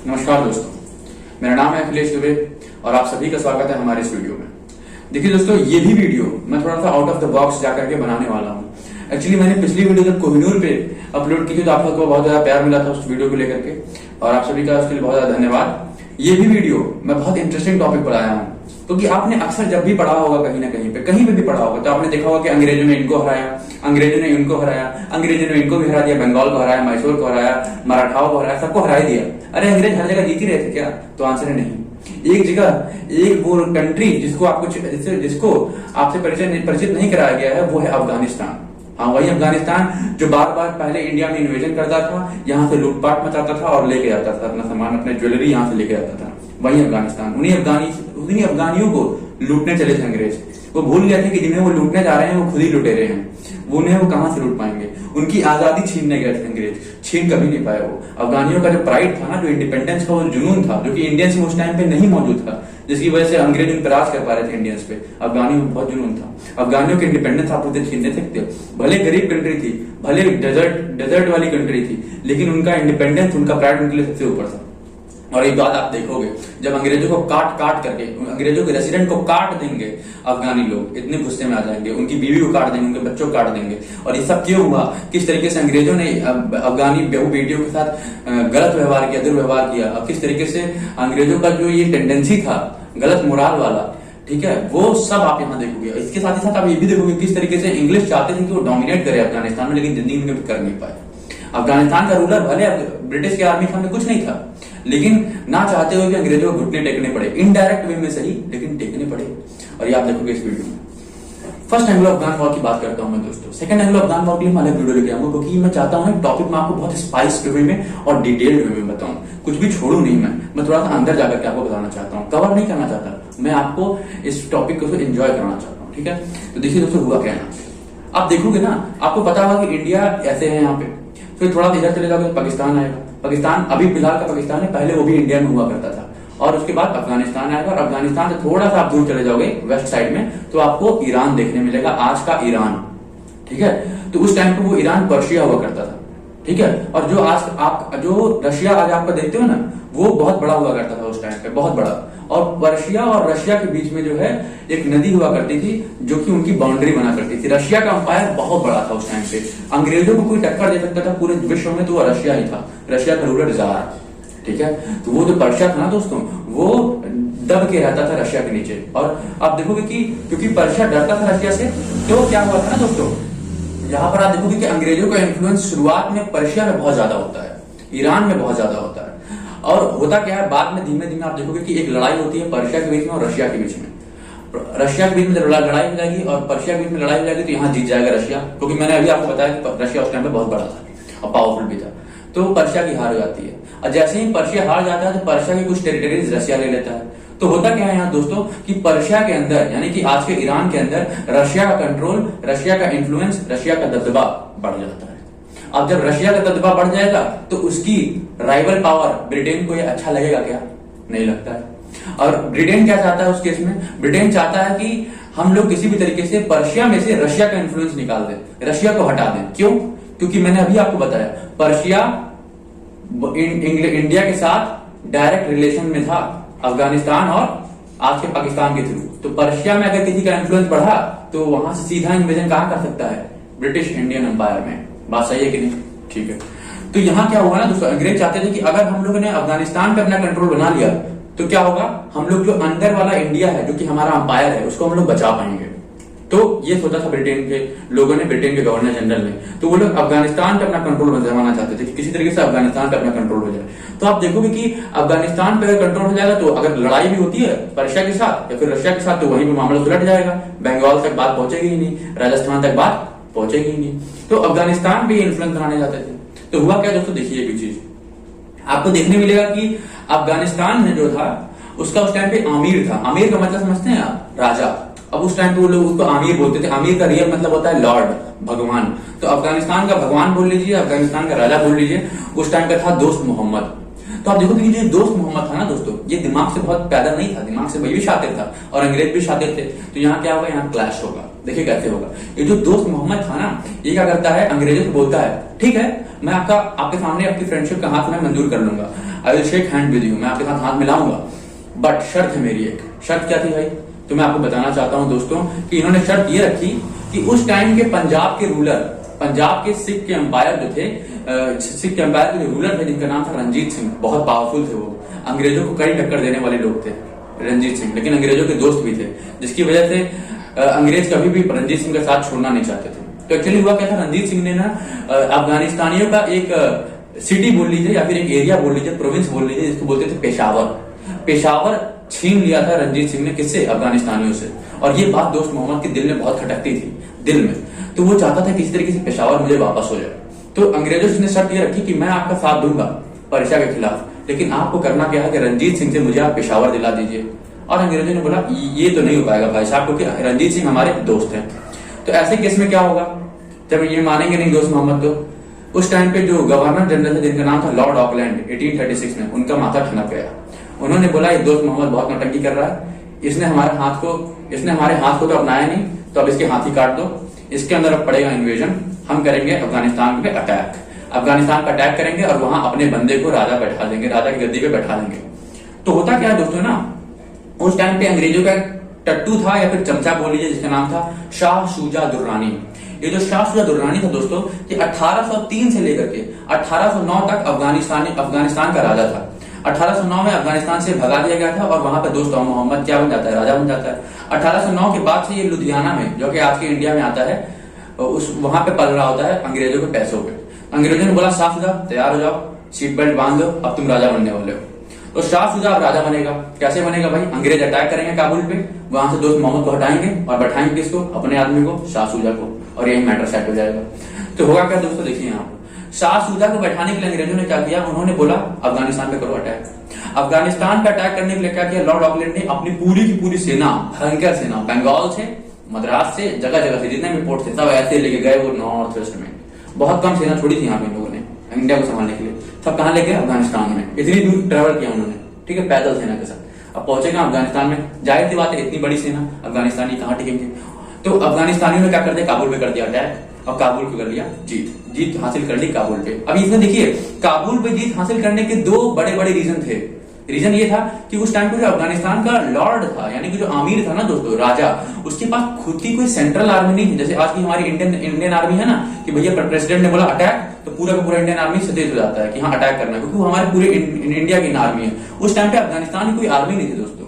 नमस्कार दोस्तों, मेरा नाम है अखिलेश दुबे और आप सभी का स्वागत है हमारे इस वीडियो में। देखिए दोस्तों, ये भी वीडियो मैं थोड़ा सा आउट ऑफ द बॉक्स जाकर के बनाने वाला हूँ। एक्चुअली मैंने पिछली वीडियो जब कोहिनूर पे अपलोड की थी तो आप लोगों को बहुत ज्यादा प्यार मिला था उस वीडियो को लेकर के, और आप सभी का उसके लिए बहुत ज्यादा धन्यवाद। ये भी वीडियो मैं बहुत इंटरेस्टिंग टॉपिक पर आया हूँ, क्योंकि आपने अक्सर जब भी पढ़ा होगा कहीं ना कहीं पे भी पढ़ा होगा तो आपने देखा होगा कि अंग्रेजों ने इनको हराया, अंग्रेजों ने इनको हराया, अंग्रेजों ने इनको भी हरा दिया, बंगाल को हराया, मैसूर को हराया, मराठाओं को हराया, सबको हरा दिया। अरे अंग्रेज हर जगह जीत ही रहे थे क्या? तो आंसर है नहीं। एक जगह एक वो कंट्री जिसको आपसे परिचित नहीं कराया गया है वो है अफगानिस्तान। हाँ, वही अफगानिस्तान जो बार बार पहले इंडिया में इन्वेजन करता था, यहाँ से लूटपाट मचाता था और लेके जाता था अपना सामान, अपने ज्वेलरी यहाँ से लेके जाता था। वही अफगानिस्तान, उन्हीं अफगानियों को लूटने चले थे अंग्रेज। वो भूल गए थे कि जिन्हें वो लूटने जा रहे हैं वो खुद ही लुटेरे हैं, उन्हें वो कहां से लूट पाएंगे। उनकी आजादी छीनने गए थे अंग्रेज, छीन कभी नहीं पाए वो। अफगानियों का जो प्राइड था ना, जो इंडिपेंडेंस का वो जुनून था, जो कि इंडियंस में उस टाइम पे नहीं मौजूद था, जिसकी वजह से अंग्रेज उन पर राज कर पा रहे थे इंडियंस पे, अफगानियों में बहुत जुनून था। अफगानियों के इंडिपेंडेंस आप उसे छीन नहीं सकते। भले गरीब कंट्री थी, भले डेजर्ट वाली कंट्री थी, लेकिन उनका इंडिपेंडेंस, उनका प्राइड उनके लिए सबसे ऊपर था। और एक बात आप देखोगे, जब अंग्रेजों को काट करके, अंग्रेजों के रेसिडेंट को काट देंगे अफगानी लोग, इतने गुस्से में आ जाएंगे, उनकी बीवी को काट देंगे, उनके बच्चों को काट देंगे। और ये सब क्यों हुआ? किस तरीके से अंग्रेजों ने अफगानी बहू बेटियों के साथ गलत व्यवहार किया, दुर्व्यवहार किया, और किस तरीके से अंग्रेजों का जो ये टेंडेंसी था गलत मोराल वाला, ठीक है, वो सब आप यहाँ देखोगे। इसके साथ ही साथ आप ये भी देखोगे किस तरीके से इंग्लिश चाहते थे कि वो डोमिनेट करे अफगानिस्तान में, लेकिन जिंदगी में कर नहीं पाए। अफगानिस्तान का रूलर भले ब्रिटिश के आर्मी के सामने कुछ नहीं था, लेकिन ना चाहते हुए भी अंग्रेजों को घुटने टेकने पड़े, इनडायरेक्ट वे में सही, लेकिन टेकने पड़े। और ये आप देखोगे इस वीडियो में। फर्स्ट एंग्लो अफगान वॉर की बात करता हूं मैं दोस्तों। सेकंड एंग्लो अफगान वॉर के लिए मैं अलग वीडियो लेके आऊंगा, क्योंकि मैं चाहता हूं टॉपिक में आपको बहुत स्पाइस वे में और डिटेल्ड वे में बताऊं, कुछ भी छोड़ू नहीं। मैं थोड़ा सा अंदर जाकर के आपको बताना चाहता हूँ, कवर नहीं करना चाहता, मैं आपको इस टॉपिक को एंजॉय कराना चाहता हूँ, ठीक है। तो देखिए दोस्तों, हुआ क्या है, आप देखोगे ना, आपको पता होगा कि इंडिया ऐसे है यहाँ पे, फिर थोड़ा इधर चले जाओगे तो पाकिस्तान आएगा। पाकिस्तान अभी फिलहाल का पाकिस्तान है, पहले वो भी इंडिया में हुआ करता था। और उसके बाद अफगानिस्तान आएगा, और अफगानिस्तान से थोड़ा सा आप दूर चले जाओगे वेस्ट साइड में तो आपको ईरान देखने मिलेगा, आज का ईरान, ठीक है। तो उस टाइम पे वो ईरान पर्शिया हुआ करता था, ठीक है। और जो रशिया आज आपका देखते हो ना, वो बहुत बड़ा हुआ करता था उस टाइम पे, बहुत बड़ा। और पर्शिया और रशिया के बीच में जो है एक नदी हुआ करती थी, जो कि उनकी बाउंड्री बना करती थी। रशिया का अंपायर बहुत बड़ा था उस टाइम पे, अंग्रेजों को कोई टक्कर दे सकता था पूरे विश्व में तो वो रशिया ही था, रशिया का रूलर जार, ठीक है। तो वो जो पर्शिया था ना दोस्तों, वो दब के रहता था रशिया के नीचे। और आप देखोगे कि क्योंकि पर्शिया डरता था रशिया से, तो क्या हुआ था ना दोस्तों, यहाँ पर आप देखोगे कि अंग्रेजों का इन्फ्लुएंस शुरुआत में पर्शिया में बहुत ज्यादा होता है, ईरान में बहुत ज्यादा होता है। और होता क्या है, बाद में धीमे धीमे आप देखोगे कि एक लड़ाई होती है पर्शिया के बीच में और रशिया के बीच में। रशिया के बीच में लड़ाई हो जाएगी और पर्शिया के बीच में लड़ाई हो जाएगी, तो यहाँ जीत जाएगा रशिया, क्योंकि मैंने अभी आपको बताया कि रशिया उस टाइम पे बहुत बड़ा था और पावरफुल भी था। तो पर्शिया की हार हो जाती है, और जैसे ही पर्शिया हार जाता है तो पर्शिया की कुछ टेरिटरीज रशिया ले लेता है। तो होता क्या है यहाँ दोस्तों कि पर्शिया के अंदर, यानी कि आज के ईरान के अंदर, रशिया का कंट्रोल, रशिया का इन्फ्लुएंस, रशिया का दबदबा बढ़ जाता है। अब जब रशिया का दबदबा बढ़ जाएगा तो उसकी राइवल पावर ब्रिटेन को ये अच्छा लगेगा क्या? नहीं लगता है। और ब्रिटेन क्या चाहता है उस केस में? ब्रिटेन चाहता है कि हम लोग किसी भी तरीके से पर्शिया में से रशिया का इन्फ्लुएंस निकाल दें, रशिया को हटा दें। क्यों? क्योंकि मैंने अभी आपको बताया, पर्शिया इंडिया के साथ डायरेक्ट रिलेशन में था, अफगानिस्तान और आज के पाकिस्तान के थ्रू। तो पर्शिया में अगर किसी का इन्फ्लुएंस बढ़ा तो वहां से सीधा इन्वेजन कहां कर सकता है? ब्रिटिश इंडियन एम्पायर में। बात सही है कि नहीं? ठीक है। तो यहाँ क्या हुआ ना दोस्तों, अंग्रेज चाहते थे कि अगर हम लोगों ने अफगानिस्तान पे अपना कंट्रोल बना लिया तो क्या होगा, हम लोग जो अंदर वाला इंडिया है, जो कि हमारा अंपायर है, उसको हम लोग बचा पाएंगे। तो ये सोचा था ब्रिटेन के लोगों ने, ब्रिटेन के गवर्नर जनरल ने। तो वो लोग अफगानिस्तान पे अपना कंट्रोल जमाना चाहते थे कि किसी तरीके से अफगानिस्तान पे अपना कंट्रोल हो जाए। तो आप देखोगे कि अफगानिस्तान पे अगर कंट्रोल हो जाएगा तो अगर लड़ाई भी होती है पर्शिया के साथ या फिर रशिया के साथ, तो वहीं पे मामला सुलझ जाएगा, बंगाल तक बात पहुंचेगी ही नहीं, राजस्थान तक बात पहुंचेगी ही नहीं। तो अफगानिस्तान पे इन्फ्लुएंस बनाने जाते थे। तो हुआ क्या दोस्तों, देखिए एक चीज आपको देखने मिलेगा कि अफगानिस्तान में जो था उसका उस टाइम पे आमिर था। आमिर का मतलब समझते हैं आप? राजा। अब उस टाइम पे वो लोग उसको आमिर बोलते थे। आमिर का रियल मतलब होता है लॉर्ड, भगवान। तो अफगानिस्तान का भगवान बोल लीजिए, अफगानिस्तान का राजा बोल लीजिए, उस टाइम का था दोस्त मोहम्मद। तो आप देखो कि ये दोस्त मोहम्मद था ना दोस्तों, ये दिमाग से बहुत पैदा नहीं था, दिमाग से वही भी शातिर था और अंग्रेज भी शातिर थे। तो यहाँ क्या होगा, यहाँ क्लैश होगा। देखिए कैसे होगा। ये जो दोस्त मोहम्मद था ना, ये क्या करता है, अंग्रेजों से बोलता है ठीक है मैं आपके सामने आपकी फ्रेंडशिप का हाथ मैं मंजूर कर लूंगा, I will shake hand with you, मैं आपके साथ हाथ मिलाऊंगा, बट शर्त है मेरी एक। शर्त क्या थी भाई? तो मैं आपको बताना चाहता हूं दोस्तों कि इन्होंने शर्त ये रखी कि उस टाइम के पंजाब के रूलर, पंजाब के सिख के एम्पायर जो थे, सिख के एम्पायर के जो रूलर थे जिनका नाम था रंजीत सिंह, बहुत पावरफुल थे वो, अंग्रेजों को कड़ी टक्कर देने वाले लोग थे रंजीत सिंह, लेकिन अंग्रेजों के दोस्त भी थे, जिसकी वजह से अंग्रेज कभी भी रंजीत सिंह का साथ छोड़ना नहीं चाहते थे। तो एक्चुअली हुआ क्या था, रंजीत सिंह ने ना अफगानिस्तानियों का एक सिटी बोल लीजिए या फिर एक एरिया बोल लीजिए, प्रोविंस बोल लीजिए, जिसको बोलते थे पेशावर। पेशावर छीन लिया था रंजीत सिंह ने, किससे? अफगानिस्तानियों से। और ये बात दोस्त मोहम्मद के दिल में बहुत खटकती थी, दिल में। तो वो चाहता था किसी तरीके से पेशावर मुझे वापस हो जाए। तो अंग्रेजों से शर्त ये रखी कि मैं आपका साथ दूंगा पर्शिया के खिलाफ, लेकिन आपको करना क्या है कि रंजीत सिंह से मुझे आप पेशावर दिला दीजिए। और अंग्रेजों ने बोला ये तो नहीं हो पाएगा भाई साहब, क्योंकि रंजीत सिंह हमारे दोस्त हैं। तो ऐसे केस में क्या होगा, जब ये मानेंगे नहीं दोस्त मोहम्मद, तो उस टाइम पे जो गवर्नर जनरल थे जिनका नाम था लॉर्ड ऑकलैंड 1836 में, उनका माथा ठनक गया। उन्होंने बोला ये दोस्त मोहम्मद बहुत नौटंकी कर रहा है, इसने हमारे हाथ को तो अपनाया नहीं, तो अब इसके हाथ ही काट दो, इसके अंदर अब पड़ेगा इन्वेजन, हम करेंगे अफगानिस्तान पे अटैक, अफगानिस्तान पर अटैक करेंगे और वहां अपने बंदे को राजा बैठा देंगे, राजा की गद्दी पे बैठा देंगे। तो होता क्या है दोस्तों ना, उस टाइम पे अंग्रेजों का टट्टू था या फिर चमचा बोल लीजिए, जिसका नाम था शाह शुजा दुर्रानी। ये जो शाह शुजा दुर्रानी था दोस्तों, ये 1803 से लेकर के 1809 तक अफगानिस्तान का राजा था। 1809 में अफगानिस्तान से भगा दिया गया था और वहां पे दोस्त मोहम्मद क्या बन जाता है, राजा बन जाता है। 1809 के बाद से ये लुधियाना में, जो कि आज के इंडिया में आता है, उस वहां पे पल रहा होता है अंग्रेजों के पैसों पे। अंग्रेजों ने बोला शाह शुजा तैयार हो जाओ, सीट बेल्ट बांध लो, अब तुम राजा बनने वाले हो। तो शाह शुजा अब राजा बनेगा। कैसे बनेगा भाई? अंग्रेज अटैक करेंगे काबुल पे, वहां से दोस्त मोहम्मद को हटाएंगे और बैठाएंगे किसको? अपने आदमी को, शाह शुजा को, और यही मैटर सेट हो जाएगा। तो होगा क्या दोस्तों, देखिए यहाँ पर शाह शुजा को बैठाने के लिए अंग्रेजों ने क्या किया, उन्होंने बोला अफगानिस्तान पे करो अटैक। अफगानिस्तान पे अटैक करने के लिए क्या किया, लॉर्ड ऑकलैंड ने अपनी पूरी की पूरी सेना, भयंकर सेना, बंगाल से, मद्रास से, जगह जगह से जितने भी पोर्ट थे सब ऐसे लेके गए वो नॉर्थ वेस्ट में। बहुत कम सेना छोड़ी थी यहाँ पे इन लोगों ने इंडिया को संभालने के लिए। सब कहाँ लेके? अफगानिस्तान में। इतनी दूर ट्रेवल किया उन्होंने, ठीक है, पैदल सेना के साथ। अब पहुंचेगा अफगानिस्तान में, जाहिर सी बात है इतनी बड़ी सेना, अफगानिस्तानी कहाँ टिकेंगे। तो अफगानिस्तानियों ने क्या कर दिया, काबुल पे कर दिया अटैक और काबुल को कर लिया जीत हासिल कर ली काबुल पे। अब इसमें देखिए, काबुल पे जीत हासिल करने के दो बड़े बड़े रीजन थे। रीजन ये था कि उस टाइम पे जो अफगानिस्तान का लॉर्ड था, यानी कि जो आमिर था ना दोस्तों, राजा, उसके पास खुद की कोई सेंट्रल आर्मी नहीं थी। जैसे आज की हमारी इंडियन आर्मी है ना, कि भैया प्रेसिडेंट ने बोला अटैक, तो पूरा का पूरा इंडियन आर्मी सचेत हो जाता है कि हाँ अटैक करना है, क्योंकि वो हमारे पूरे इंडिया की आर्मी है। उस टाइम पे अफगानिस्तान की कोई आर्मी नहीं थी दोस्तों,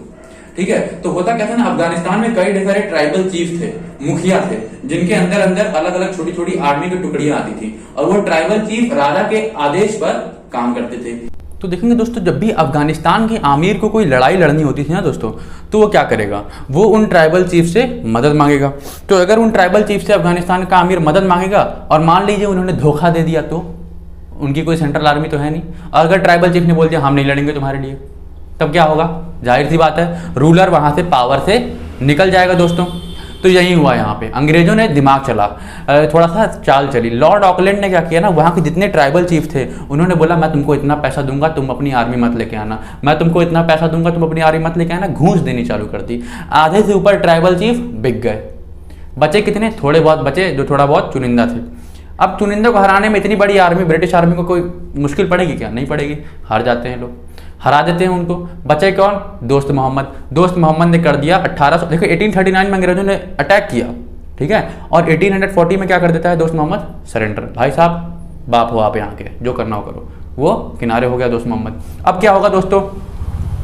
ठीक है। तो होता क्या था ना, अफगानिस्तान में कई सारे ट्राइबल चीफ थे, मुखिया थे, जिनके अंदर अंदर अलग अलग छोटी छोटी आर्मी की टुकड़ियां आती थी, और वो ट्राइबल चीफ राजा के आदेश पर काम करते थे। तो देखेंगे दोस्तों, जब भी अफगानिस्तान के आमिर को कोई लड़ाई लड़नी होती थी ना दोस्तों, तो वो क्या करेगा, वो उन ट्राइबल चीफ से मदद मांगेगा। तो अगर उन ट्राइबल चीफ से अफगानिस्तान का आमिर मदद मांगेगा और मान लीजिए उन्होंने धोखा दे दिया, तो उनकी कोई सेंट्रल आर्मी तो है नहीं, और अगर ट्राइबल चीफ ने बोल दिया हम नहीं लड़ेंगे तुम्हारे लिए, तब क्या होगा? जाहिर सी बात है, रूलर वहां से पावर से निकल जाएगा दोस्तों। तो यही हुआ यहाँ पे, अंग्रेजों ने दिमाग चला, थोड़ा सा चाल चली। लॉर्ड ऑकलैंड ने क्या किया ना, वहाँ के जितने ट्राइबल चीफ थे उन्होंने बोला मैं तुमको इतना पैसा दूंगा, तुम अपनी आर्मी मत लेके आना, मैं तुमको इतना पैसा दूंगा, तुम अपनी आर्मी मत लेके आना। घूस देनी चालू कर दी। आधे से ऊपर ट्राइबल चीफ बिक गए, बचे कितने? थोड़े बहुत बचे, जो थोड़ा बहुत चुनिंदा थे। अब चुनिंदा को हराने में इतनी बड़ी आर्मी, ब्रिटिश आर्मी को कोई मुश्किल पड़ेगी क्या? नहीं पड़ेगी, हार जाते हैं लोग, हरा देते हैं उनको। बचे कौन? दोस्त मोहम्मद। दोस्त मोहम्मद ने कर दिया 1800, देखो 1839 में अंग्रेजों ने अटैक किया, ठीक है, और 1840 में क्या कर देता है दोस्त मोहम्मद? सरेंडर। भाई साहब बाप हो आप यहाँ के, जो करना हो करो। वो किनारे हो गया दोस्त मोहम्मद। अब क्या होगा दोस्तों,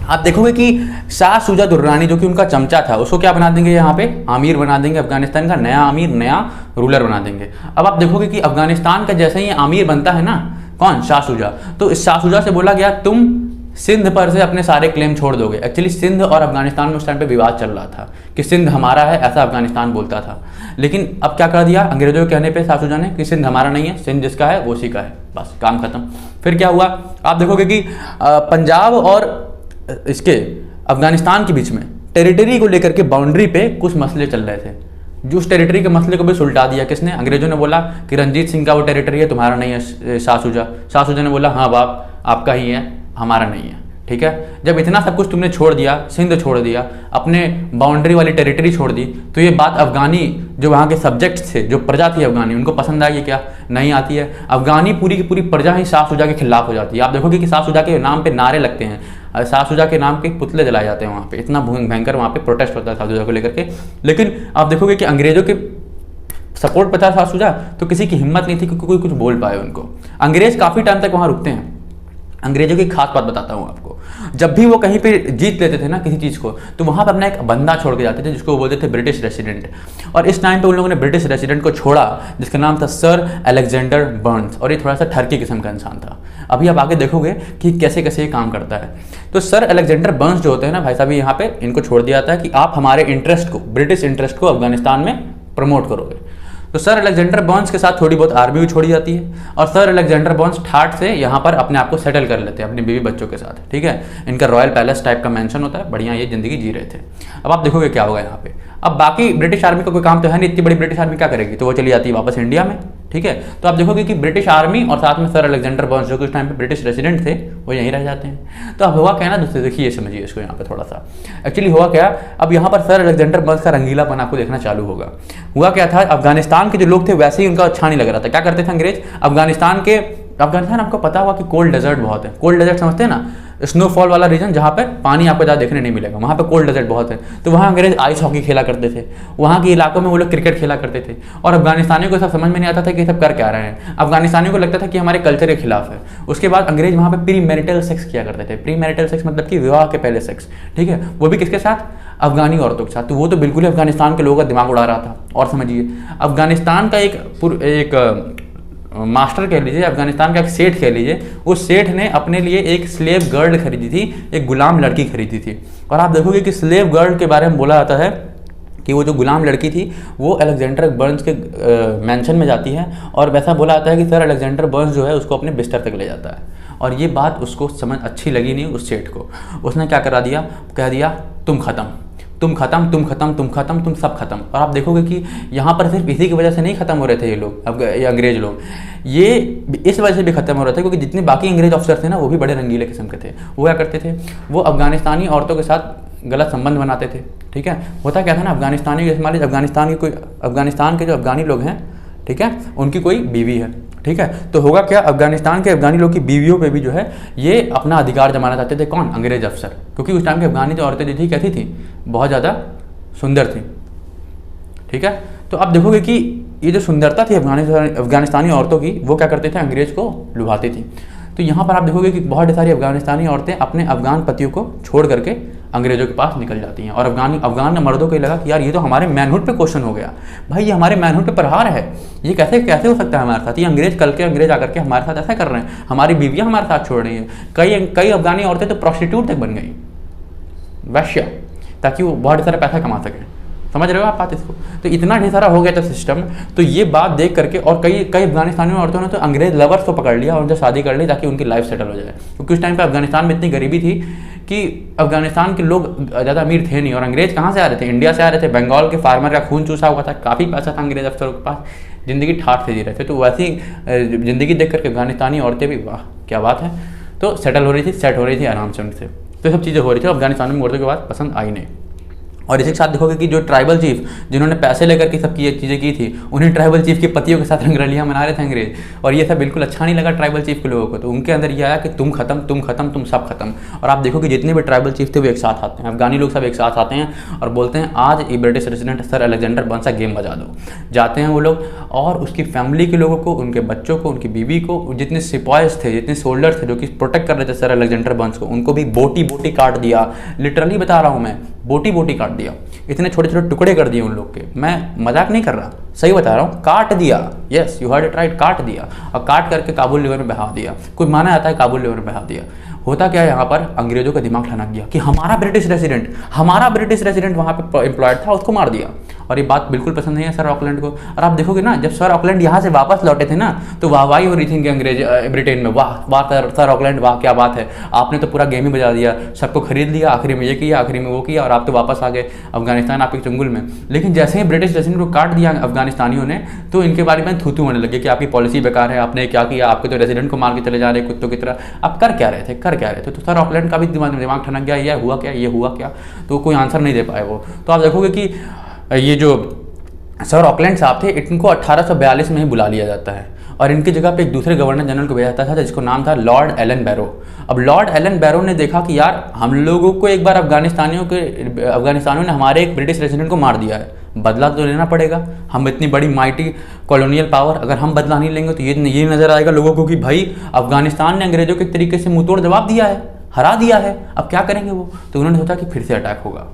आप देखोगे कि शाह शुजा दुर्रानी जो कि उनका चमचा था, उसको क्या बना देंगे, यहाँ पे आमिर बना देंगे, अफगानिस्तान का नया आमिर, नया रूलर बना देंगे। अब आप देखोगे कि अफगानिस्तान का जैसे ही आमिर बनता है ना, कौन? शाह शुजा। तो इस शाह शुजा से बोला गया तुम सिंध पर से अपने सारे क्लेम छोड़ दोगे। एक्चुअली सिंध और अफगानिस्तान में उस टाइम पे विवाद चल रहा था कि सिंध हमारा है, ऐसा अफगानिस्तान बोलता था। लेकिन अब क्या कर दिया अंग्रेजों के कहने पे शाह शुजा ने कि सिंध हमारा नहीं है, सिंध जिसका है वो उसी का है, बस काम खत्म। फिर क्या हुआ, आप देखोगे कि पंजाब और इसके अफगानिस्तान के बीच में टेरिटरी को लेकर के बाउंड्री पे कुछ मसले चल रहे थे। जो उस टेरिटरी के मसले को भी सुलटा दिया किसने? अंग्रेजों ने बोला कि रंजीत सिंह का वो टेरिटरी है, तुम्हारा नहीं है शाह शुजा। शाह शुजा ने बोला हाँ बाप आपका ही है, हमारा नहीं है, ठीक है, जब इतना सब कुछ तुमने छोड़ दिया, सिंध छोड़ दिया, अपने बाउंड्री वाली टेरिटरी छोड़ दी, तो ये बात अफगानी जो वहाँ के सब्जेक्ट्स थे, जो प्रजा थी अफगानी, उनको पसंद आएगी क्या? नहीं आती है। अफगानी पूरी की पूरी प्रजा ही साफ सुजा के खिलाफ हो जाती है। आप देखोगे कि साफ सुजा के नाम पे नारे लगते हैं, साफ सुजा के नाम के पुतले जलाए जाते हैं वहाँ पे, इतना भयंकर वहाँ पे प्रोटेस्ट होता है साफ सुजा को लेकर के। लेकिन आप देखोगे कि अंग्रेजों के सपोर्ट पता साफ सुजा, तो किसी की हिम्मत नहीं थी कि कोई कुछ बोल पाए उनको। अंग्रेज काफ़ी टाइम तक वहाँ रुकते हैं। अंग्रेजों की खास बात बताता हूँ आपको, जब भी वो कहीं पे जीत लेते थे ना किसी चीज़ को, तो वहाँ पर अपना एक बंदा छोड़ के जाते थे जिसको वो बोलते थे ब्रिटिश रेसिडेंट। और इस टाइम पे उन लोगों ने ब्रिटिश रेसिडेंट को छोड़ा जिसका नाम था सर अलेक्जेंडर बर्न्स, और ये थोड़ा सा ठरकी किस्म का इंसान था। अभी आप आगे देखोगे कि कैसे कैसे ये काम करता है। तो सर अलेक्जेंडर बर्न्स जो होते हैं ना भाई साहब, यहाँ पे इनको छोड़ दिया जाता है कि आप हमारे इंटरेस्ट को, ब्रिटिश इंटरेस्ट को अफगानिस्तान में प्रमोट करोगे। तो सर अलेक्जेंडर बर्न्स के साथ थोड़ी बहुत आर्मी भी छोड़ी जाती है, और सर अलेक्जेंडर बर्न्स ठाठ से यहाँ पर अपने आप को सेटल कर लेते हैं अपनी बीवी बच्चों के साथ, ठीक है। इनका रॉयल पैलेस टाइप का मेंशन होता है, बढ़िया ये जिंदगी जी रहे थे। अब आप देखोगे क्या होगा यहाँ पे। अब बाकी ब्रिटिश आर्मी का कोई काम तो है नहीं, इतनी बड़ी ब्रिटिश आर्मी क्या करेगी, तो वो चली जाती है वापस इंडिया में, ठीक है। तो आप देखोगे कि ब्रिटिश आर्मी और साथ में सर अलेक्जेंडर बर्न्स जो कि उस टाइम पे ब्रिटिश रेसिडेंट थे, वो यहीं रह जाते हैं। तो अब हुआ क्या ना दोस्तों, देखिए समझिए इसको यहाँ पे थोड़ा सा। एक्चुअली हुआ क्या, अब यहाँ पर सर अलेक्जेंडर बर्न्स का रंगीलापन आपको देखना चालू होगा। हुआ क्या था, अफगानिस्तान के जो लोग थे वैसे ही उनका अच्छा नहीं लग रहा था। क्या करते थे अंग्रेज, अफगानिस्तान आपको पता होगा कि कोल्ड डेजर्ट बहुत है। कोल्ड डेजर्ट समझते हैं ना, स्नोफॉल वाला रीजन जहाँ पर पानी आपको ज़्यादा देखने नहीं मिलेगा, वहाँ पे कोल्ड डेजर्ट बहुत है। तो वहाँ अंग्रेज आइस हॉकी खेला करते थे, वहाँ के इलाकों में वो लोग क्रिकेट खेला करते थे। और अफगानिस्तानियों को सब समझ में नहीं आता था कि सब कर क्या रहे हैं। अफगानिस्तानियों को लगता था कि हमारे कल्चर के खिलाफ है। उसके बाद अंग्रेज वहाँ पे प्री मैरिटल सेक्स किया करते थे। प्री मैरिटल सेक्स मतलब कि विवाह के पहले सेक्स, ठीक है, वो भी किसके साथ, अफगानी औरतों के साथ। तो वो तो बिल्कुल ही अफगानिस्तान के लोगों का दिमाग उड़ा रहा था। और समझिए, अफगानिस्तान का एक मास्टर कह लीजिए, अफगानिस्तान का एक सेठ कह लीजिए, उस सेठ ने अपने लिए एक स्लेव गर्ल खरीदी थी, एक गुलाम लड़की खरीदी थी। और आप देखोगे कि स्लेव गर्ल के बारे में बोला जाता है कि वो जो गुलाम लड़की थी वो अलेक्जेंडर बर्न्स के मेंशन में जाती है, और वैसा बोला जाता है कि सर अलेक्जेंडर बर्न्स जो है उसको अपने बिस्तर तक ले जाता है। और ये बात उसको समझ अच्छी लगी नहीं उस सेठ को। उसने क्या करा दिया, कह दिया तुम खत्म, तुम खत्म, तुम खत्म, तुम खत्म, तुम सब खत्म। और आप देखोगे कि यहाँ पर सिर्फ इसी की वजह से नहीं खत्म हो रहे थे ये लोग, अब ये अंग्रेज लोग, ये इस वजह से भी खत्म हो रहे थे क्योंकि जितने बाकी अंग्रेज अफसर थे ना वो भी बड़े रंगीले किस्म के थे। वो क्या करते थे, वो अफगानिस्तानी औरतों के साथ गलत संबंध बनाते थे, ठीक है। होता क्या था ना, अफगानिस्तान के जो अफगानी लोग हैं, ठीक है, उनकी कोई बीवी है, ठीक है। तो होगा क्या, अफगानिस्तान के अफगानी लोग की बीवियों पे भी जो है ये अपना अधिकार जमाना चाहते थे। कौन, अंग्रेज अफसर, क्योंकि उस टाइम की अफगानी जो औरतें जो थी कैसी थी, बहुत ज़्यादा सुंदर थी, ठीक है। तो आप देखोगे कि ये जो सुंदरता थी अफगानिस्तानी औरतों की, वो क्या करते थे, अंग्रेज को लुभाती थी। तो यहाँ पर आप देखोगे कि बहुत सारी अफगानिस्तानी औरतें अपने अफगान पतियों को छोड़ करके अंग्रेजों के पास निकल जाती हैं। और अफगान मर्दों को लगा कि यार ये तो हमारे मैनहुड पे क्वेश्चन हो गया, भाई ये हमारे मैनहुड पे प्रहार है, ये कैसे कैसे हो सकता है हमारे साथ, ये अंग्रेज कल के अंग्रेज आकर के हमारे साथ ऐसा कर रहे हैं, हमारी बीवियाँ हमारे साथ छोड़ रही हैं। कई अफगानी औरतें तो प्रोस्टिट्यूट तक बन गई, वैश्या, ताकि वो बहुत सारा पैसा कमा सकें। समझ रहे हो आप बात इसको। तो इतना ढेर सारा हो गया था सिस्टम। तो ये बात देख करके और कई अफगानिस्तानी औरतों ने तो अंग्रेज लवर्स को पकड़ लिया और उनसे शादी कर ली ताकि उनकी लाइफ सेटल हो जाए। क्योंकि उस टाइम पे अफगानिस्तान में इतनी गरीबी थी कि अफगानिस्तान के लोग ज़्यादा अमीर थे नहीं। और अंग्रेज कहाँ से आ रहे थे, इंडिया से आ रहे थे। बंगाल के फार्मर का खून चूसा हुआ था, काफ़ी पैसा था अंग्रेज अफसरों के पास, ज़िंदगी ठाठ से जी रहे थे। तो वैसी ज़िंदगी देख करके अफगानिस्तानी औरतें भी, वाह क्या बात है, तो सेटल हो रही थी, सेट हो रही थी आराम से उनसे। तो सब चीज़ें हो रही थी, अफगानिस्तान में औरतों के बाद पसंद आई नहीं। और इसी के साथ देखोगे कि जो ट्राइबल चीफ जिन्होंने पैसे लेकर के सब ये चीज़ें की थी, उन्हीं ट्राइबल चीफ के पतियों के साथ रंगरलियाँ मना रहे थे अंग्रेज। और ये सब बिल्कुल अच्छा नहीं लगा ट्राइबल चीफ के लोगों को। तो उनके अंदर ये आया कि तुम खत्म, तुम खत्म, तुम सब खत्म। और आप देखो कि जितने भी ट्राइबल चीफ थे वो एक साथ आते हैं, अफगानी लोग सब एक साथ आते हैं और बोलते हैं आज ये British resident sir Alexander Burns का गेम बजा दो। जाते हैं वो लोग और उसकी फैमिली के लोगों को, उनके बच्चों को, उनकी बीवी को, जितने सिपाहीज थे, जितने सोल्जर्स थे जो कि प्रोटेक्ट कर रहे थे सर अलेक्जेंडर बर्न्स को, उनको भी बोटी बोटी काट दिया। लिटरली बता रहा हूँ मैं, बोटी बोटी काट दिया। इतने छोटे छोटे टुकड़े कर दिए उन लोग के। मैं मजाक नहीं कर रहा, सही बता रहा हूँ, काट दिया। Yes you heard it right, काट दिया। और काट करके काबुल रिवर में बहा दिया। कोई माना जाता है काबुल रिवर में बहा दिया। होता क्या है, यहाँ पर अंग्रेजों का दिमाग ठनक गया कि हमारा ब्रिटिश रेसिडेंट वहाँ पे एम्प्लॉयड था, उसको मार दिया। और ये बात बिल्कुल पसंद नहीं है सर ऑकलैंड को। और आप देखोगे ना, जब सर ऑकलैंड यहाँ से वापस लौटे थे ना, तो वाहवाही हो रही थी अंग्रेज ब्रिटेन में, वाह वाह सर ऑकलैंड, वाह क्या बात है, आपने तो पूरा गेम ही बजा दिया, सबको खरीद लिया, आखिरी में ये किया, आखिरी में वो किया, और आप तो वापस आ गए अफगानिस्तान आपके चंगुल में। लेकिन जैसे ही ब्रिटिश रेसिडेंट को काट दिया अफगानिस्तानियों ने तो इनके बारे में थू होने लगे कि आपकी पॉलिसी बेकार है, आपने क्या किया, आपके तो रेजिडेंट को मार के चले जा रहे कुत्तों की तरह, आप कर क्या रहे थे। तो सर ऑकलैंड का भी दिमाग ठनक गया, ये हुआ क्या, तो कोई आंसर नहीं दे पाए वो। तो आप देखोगे कि ये जो सर ऑकलैंड साहब थे, इनको 1842 में ही बुला लिया जाता है और इनकी जगह पे एक दूसरे गवर्नर जनरल को भेजा जाता था जिसको नाम था लॉर्ड एलन बैरो। अब लॉर्ड एलन बैरो ने देखा कि यार हम लोगों को एक बार अफगानिस्तानियों ने हमारे एक ब्रिटिश रेजिडेंट को मार दिया है, बदला तो लेना पड़ेगा। हम इतनी बड़ी माइटी कॉलोनियल पावर, अगर हम बदला नहीं लेंगे तो ये नजर आएगा लोगों को कि भाई अफगानिस्तान ने अंग्रेजों के तरीके से मुंहतोड़ जवाब दिया है, हरा दिया है, अब क्या करेंगे वो। तो उन्होंने सोचा कि फिर से अटैक होगा,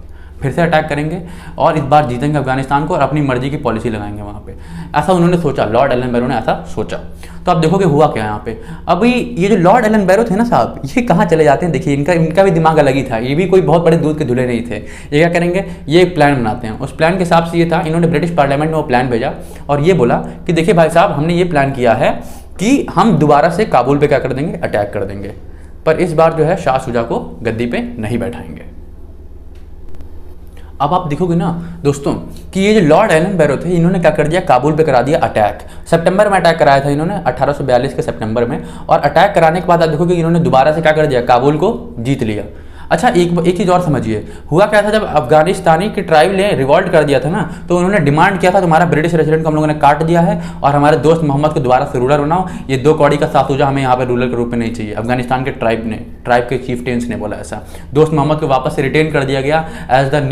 फिर से अटैक करेंगे और इस बार जीतेंगे अफगानिस्तान को और अपनी मर्जी की पॉलिसी लगाएंगे वहाँ पे। ऐसा उन्होंने सोचा, लॉर्ड एलन बैरो ने ऐसा सोचा। तो आप देखोगे हुआ क्या यहाँ पे। अभी ये जो लॉर्ड एलन बैरो थे ना साहब, ये कहाँ चले जाते हैं, देखिए इनका भी दिमाग अलग ही था, ये भी कोई बहुत बड़े दूध के धुले नहीं थे। ये क्या करेंगे, ये एक प्लान बनाते हैं। उस प्लान के हिसाब से ये था, इन्होंने ब्रिटिश पार्लियामेंट में वो प्लान भेजा और ये बोला कि देखिए भाई साहब, हमने ये प्लान किया है कि हम दोबारा से काबुल पे क्या कर देंगे, अटैक कर देंगे, पर इस बार जो है शाह शुजा को गद्दी पे नहीं बैठाएंगे। अब आप देखोगे ना दोस्तों कि ये जो लॉर्ड एलन बैरो थे, इन्होंने क्या कर दिया, काबुल पे करा दिया अटैक। सितंबर में अटैक कराया था इन्होंने 1842 के सितंबर में, और अटैक कराने के बाद आप देखोगे इन्होंने दोबारा से क्या कर दिया, काबुल को जीत लिया। अच्छा एक चीज़ और समझिए, हुआ क्या था, जब अफगानिस्तानी की ट्राइब ने रिवॉल्ट कर दिया था ना, तो उन्होंने डिमांड किया था तुम्हारा ब्रिटिश रेजिडेंट को हम लोगों ने काट दिया है और हमारे दोस्त मोहम्मद को दोबारा से रूलर बनाओ, ये 2 कौड़ी का सासूजा हमें यहाँ पे रूलर के रूप में नहीं चाहिए। अफगानिस्तान के ट्राइब के चीफटेन्स ने बोला ऐसा। दोस्त मोहम्मद को वापस से रिटेन कर दिया गया as the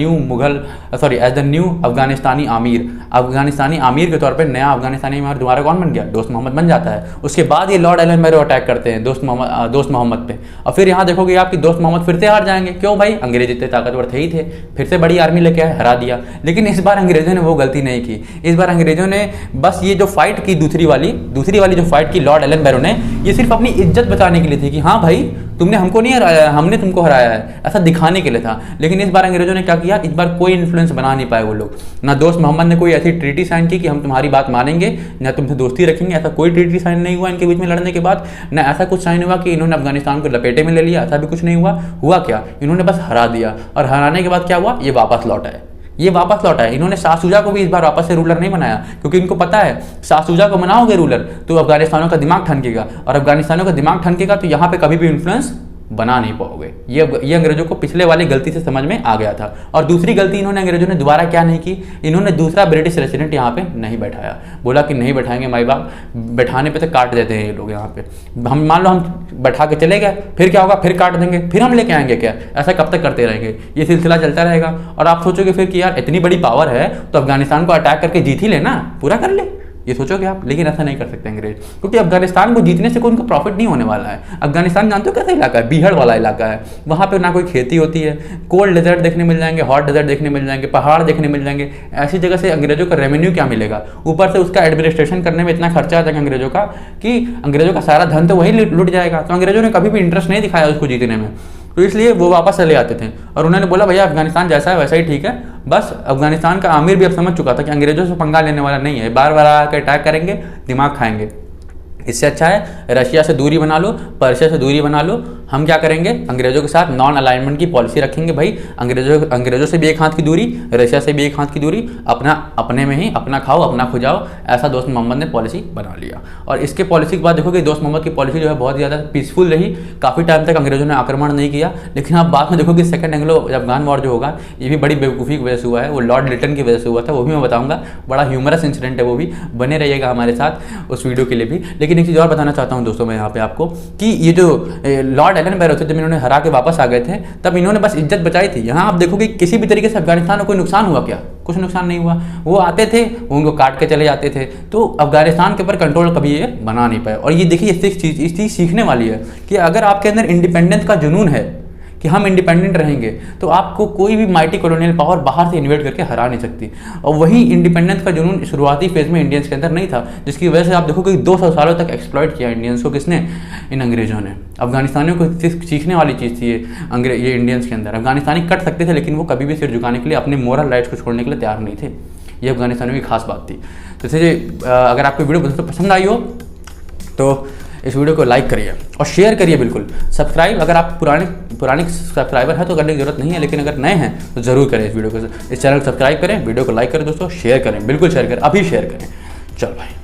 new Afghanistani amir. Afghanistani आमिर के तौर पर नया अफगानिस्तानी आमिर दोबारा कौन बन गया, दोस्त मोहम्मद बन जाता है। उसके बाद ये लॉर्ड एलन बैरो अटैक करते हैं दोस्त मोहम्मद पे, और फिर यहाँ देखोगे आपकी दोस्त मोहम्मद फिर से हार जाएंगे। क्यों भाई, अंग्रेज इतने ताकतवर थे ही थे, फिर से बड़ी आर्मी लेके आए, हरा दिया। लेकिन इस बार अंग्रेजों ने वो गलती नहीं की। इस बार अंग्रेजों ने बस ये जो फाइट की दूसरी वाली जो फाइट की लॉर्ड एलन बैरो ने, ये सिर्फ अपनी इज्जत बचाने के लिए थी कि हाँ भाई तुमने हमको नहीं हराया, हमने तुमको हराया है, ऐसा दिखाने के लिए था। लेकिन इस बार अंग्रेजों ने क्या किया, इस बार कोई इन्फ्लुएंस बना नहीं पाए वो लोग। ना दोस्त मोहम्मद ने कोई ऐसी ट्रीटी साइन की कि हम तुम्हारी बात मानेंगे, ना तुमसे दोस्ती रखेंगे, ऐसा कोई ट्रीटी साइन नहीं हुआ इनके बीच में लड़ने के बाद। ना ऐसा कुछ साइन हुआ कि इन्होंने अफगानिस्तान को लपेटे में ले लिया, ऐसा भी कुछ नहीं हुआ। हुआ क्या, इन्होंने बस हरा दिया, और हराने के बाद क्या हुआ, ये वापस लौट आए। इन्होंने शाह शुजा को भी इस बार वापस से रूलर नहीं बनाया, क्योंकि इनको पता है शाह शुजा को बनाओगे रूलर तो अफगानिस्तानों का दिमाग ठनकेगा, और अफगानिस्तानों का दिमाग ठनकेगा तो यहाँ पे कभी भी इन्फ्लुएंस बना नहीं पाओगे। ये अंग्रेजों को पिछले वाली गलती से समझ में आ गया था। और दूसरी गलती अंग्रेजों ने दोबारा क्या नहीं की, इन्होंने दूसरा ब्रिटिश रेजिडेंट यहाँ पे नहीं बैठाया। बोला कि नहीं बैठाएंगे माई बाप, बैठाने पे तो काट देते हैं ये लोग यहाँ पे। हम मान लो हम बैठा के चले गए, फिर क्या होगा, फिर काट देंगे, फिर हम लेके आएंगे क्या, ऐसा कब तक करते रहेंगे, ये सिलसिला चलता रहेगा। और आप सोचोगे फिर कि यार इतनी बड़ी पावर है तो अफगानिस्तान को अटैक करके जीत ही लेना, पूरा कर ले, ये सोचोगे आप। लेकिन ऐसा नहीं कर सकते अंग्रेज, क्योंकि अफगानिस्तान को जीतने से कोई उनको प्रॉफिट नहीं होने वाला है। अफगानिस्तान जानते हो कैसा इलाका है, बीहड़ वाला इलाका है। वहाँ पे ना कोई खेती होती है, कोल्ड डेजर्ट देखने मिल जाएंगे, हॉट डेजर्ट देखने मिल जाएंगे, पहाड़ देखने मिल जाएंगे। ऐसी जगह से अंग्रेजों का रेवेन्यू क्या मिलेगा, ऊपर से उसका एडमिनिस्ट्रेशन करने में इतना खर्चा आ जाएगा अंग्रेजों का कि अंग्रेजों का सारा धन तो वही लुट जाएगा। तो अंग्रेजों ने कभी भी इंटरेस्ट नहीं दिखाया उसको जीतने में, तो इसलिए वो वापस चले आते थे। और उन्होंने बोला भैया अफगानिस्तान जैसा है वैसा ही ठीक है। बस अफगानिस्तान का आमिर भी अब समझ चुका था कि अंग्रेजों से पंगा लेने वाला नहीं है, बार बार आकर अटैक करेंगे, दिमाग खाएंगे। इससे अच्छा है रशिया से दूरी बना लो, पर्शिया से दूरी बना लो। हम क्या करेंगे, अंग्रेजों के साथ नॉन अलाइनमेंट की पॉलिसी रखेंगे। भाई अंग्रेजों से भी एक हाथ की दूरी, रशिया से भी एक हाथ की दूरी, अपने में ही अपना खाओ अपना खुजाओ, ऐसा दोस्त मोहम्मद ने पॉलिसी बना लिया। और इसके पॉलिसी के बाद देखोगे दोस्त मोहम्मद की पॉलिसी जो है बहुत ज़्यादा पीसफुल रही। काफ़ी टाइम तक अंग्रेजों ने आक्रमण नहीं किया। लेकिन आप बाद में देखोगे सेकंड एंग्लो अफगान वॉर जो होगा, ये भी बड़ी बेवकूफ़ी की वजह से हुआ है। वो लॉर्ड लिटन की वजह से हुआ था, वो भी मैं बताऊँगा। बड़ा ह्यूमरस इंसिडेंट है वो भी, बने रहिएगा हमारे साथ उस वीडियो के लिए भी। लेकिन एक चीज़ और बताना चाहता हूँ दोस्तों मैं यहाँ पे आपको कि ये जो लॉर्ड एलन बैरो थे, जब इन्होंने हरा के वापस आ गए थे तब इन्होंने बस इज्जत बचाई थी। यहाँ आप देखोगे किसी भी तरीके से अफगानिस्तान को कोई नुकसान हुआ क्या, कुछ नुकसान नहीं हुआ। वो आते थे, वो उनको काट के चले जाते थे। तो अफगानिस्तान के ऊपर कंट्रोल कभी ये बना नहीं पाए। और ये देखिए इस चीज़ सीखने वाली है कि अगर आपके अंदर इंडिपेंडेंस का जुनून है कि हम इंडिपेंडेंट रहेंगे, तो आपको कोई भी माइटी कॉलोनियल पावर बाहर से इन्वेड करके हरा नहीं सकती। और वही इंडिपेंडेंस का जुनून शुरुआती फेज में इंडियंस के अंदर नहीं था, जिसकी वजह से आप देखोगे 200 सालों तक एक्सप्लॉइट किया इंडियंस को। किसने, इन अंग्रेजों ने। अफगानिस्तानियों को सीखने वाली चीज़ थी ये इंडियंस के अंदर। अफगानिस्तानी कट सकते थे, लेकिन वो कभी भी सिर झुकाने के लिए, अपने मोरल राइट्स को छोड़ने के लिए तैयार नहीं थे। ये अफगानिस्तानियों की खास बात थी। तो इसलिए अगर आपको वीडियो पसंद आई हो तो इस वीडियो को लाइक करिए और शेयर करिए बिल्कुल। सब्सक्राइब अगर आप पुराने सब्सक्राइबर हैं तो करने की जरूरत नहीं है, लेकिन अगर नए हैं तो जरूर करें इस वीडियो को, इस चैनल को सब्सक्राइब करें, वीडियो को लाइक करें दोस्तों, शेयर करें, बिल्कुल शेयर करें, अभी शेयर करें। चल भाई।